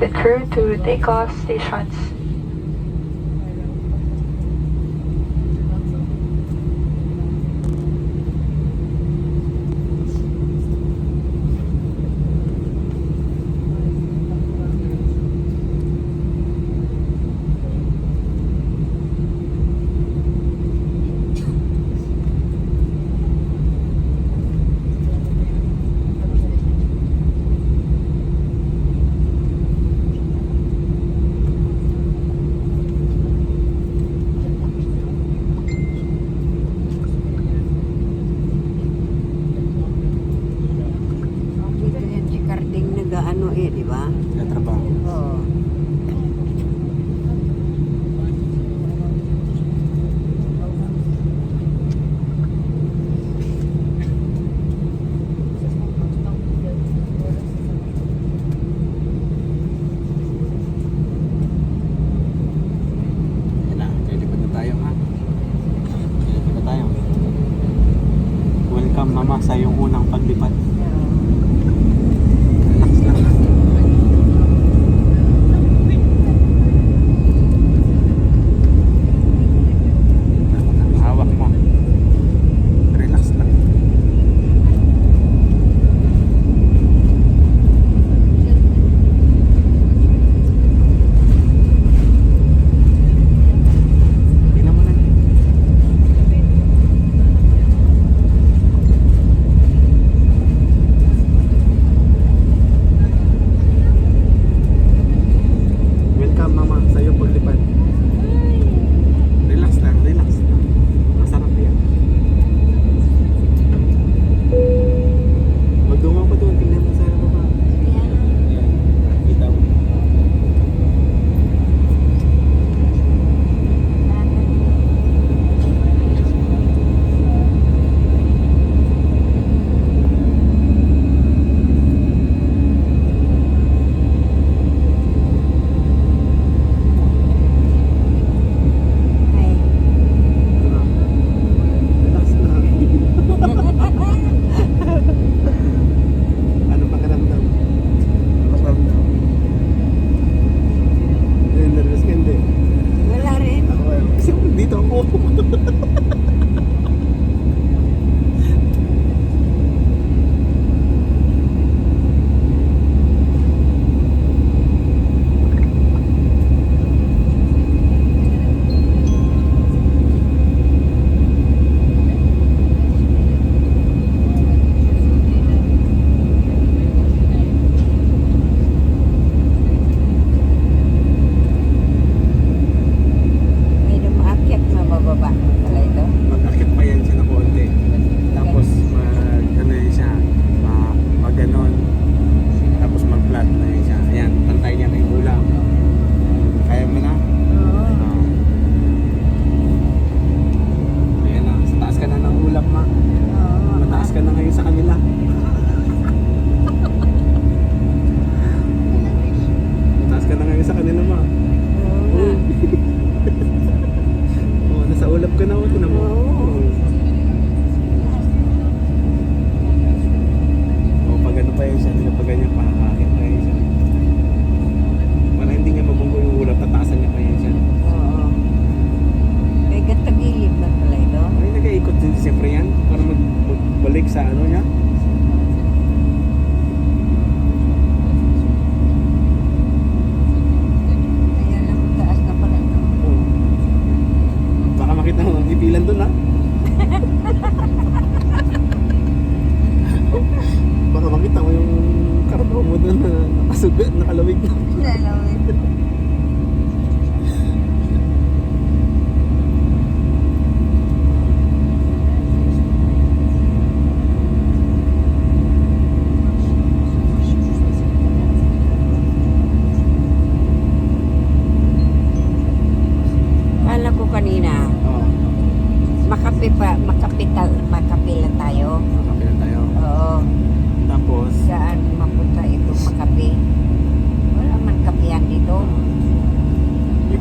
the crew to take off stations. Dito yan si Carding nag-ano di ba? Nagtrabaho. Oo. Yan na, lilipad na tayo ha. Lilipad na tayo. Welcome mama sa iyong unang paglipad. Relax lang ha. Hawak mo. Relax lang. Tingnan mo na. Welcome mama sa iyong paglipad. Relax lang, relax lang. Masarap yan. Magdungaw pa doon, tingnan mo sa baba. Yan, kita mo. Ay. Relax lang. Ano pakiramdam? Ano pakiramdam? Nervous ka hindi? Wala rin. Ako eh. Kasi dito ako. May lumaakyat mabababa pala ito. Mag-akit pa yan siya na konti. Tapos ano yun siya, mag-ganon. Tapos mag-flat na yun siya. Ayan, pantay niya na yung ulam. Kaya mo na? Oo. Ayan na, sa taas ka na ng ulam ma. Oo. Mataas ka na ngayon sa kanila. Mataas ka na ngayon sa kanila ma. Oo nga. Oo, nasa ulap ka na. Tinan mo. Oo. O pag ano pa yun siya, hindi na pag ganyan pa, kakakit pa yun siya. Para hindi niya mabunggo yung ulap, tataasan niya pa yun siya. Oo. May gantagilid na pala ito. Ay, nag-iikot din siyempre yan, para magbalik sa ano niya. Kaya lang taas na pala ito. Oo. Baka makita mo, ipilan doon ha. Baka makita mo yung karabaw mo doon na nakasugat, nakalawig na. Lalawin. Kala ko kanina, Oo, makapila tayo. makapilan tayo. Oo. Tapos, Saan mapunta itong Makapi? Wala man kapihan dito.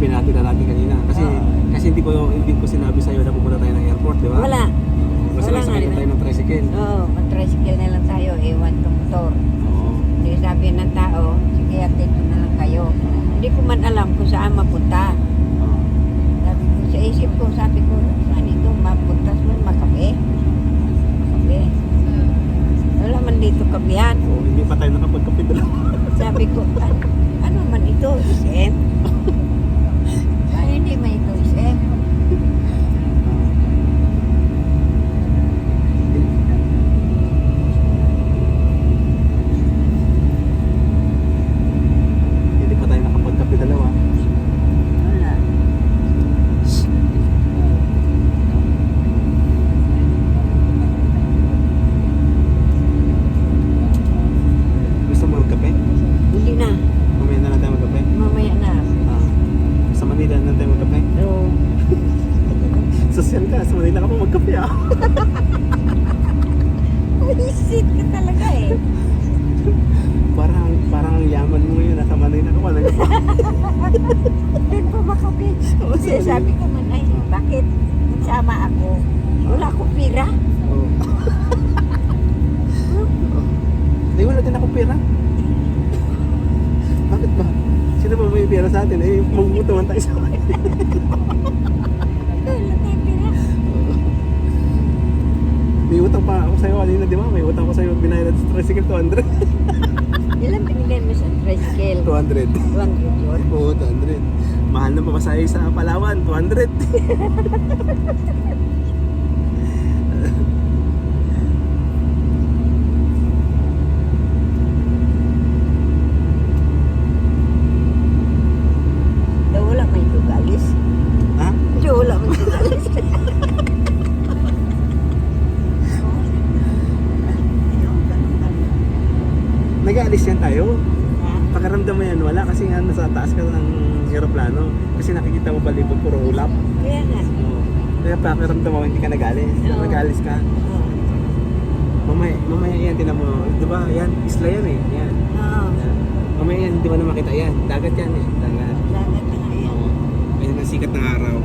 ipinati na natin kanina. Kasi hindi ko sinabi sa'yo na pupunta tayo ng airport, di ba? Wala. Kasi Wala nga, nasakay di ba? tayo ng tricycle. Oo, mag-tricycle na lang tayo. Ewan tong motor. Oo. Kasi sabi ng tao, sige hayatid ko na lang kayo. Hindi ko man alam kung saan mapunta. Oh. Sabi ko, sa isip ko, sabi ko, saan ito mapunta? Makabe? Makabe? Wala man dito kabihan. Oh, hindi pa tayo nakapagkape dalawa. Sabi ko, ano man ito, SM? Ay, hindi man ito, SM. Hindi pa tayo nakapagkape dalawa. Wala. Gusto mo magkape? Hindi na. Mamaya na lang tayo magkape. Mamaya na. Ah. Sa Manila na lang tayo magkape. Pero, Social ka, sa Manila ka pa magkape ah. visit ka talaga eh. Parang ang yaman mo ngayon, nasa Manila ka pa. Doon po makabe. Kasi sabi ko man, ay, bakit nagsama ako? Wala akong pira. Oh. Ay, wala din akong pera. Bakit ba? Sino ba may pera sa atin? Eh, magbubutuhan tayo sa akin. Wala tayong pira. May utang pa ako sa'yo kanina, di ba? May utang ko sa'yo, binayad sa tricycle, 200. Ilan binigyan mo sa tricycle? 200. 200 yun. Oo, 200. Mahal na pamasahe sa Palawan, 200. Daw wala may tugalis. Ha? Daw wala may tugalis. Nag-aalis yan tayo. Ha? Pakiramdam mo yan, wala kasi nga nasa taas ka ng aeroplano. Kasi nakikita mo balibot, puro ulap. Kaya nga. Oo. Kaya pakiramdam mo, hindi ka nag-aalis. Oo. Nag-aalis ka. Oo. Mamaya yan, tinan mo. Di ba, yan, isla yan eh. Yan. Oo. Yan. Mamaya yan, hindi mo na makita yan. Dagat yan eh. Dagat. Dagat na nga yan. Oo. Ayun ang sikat ng araw.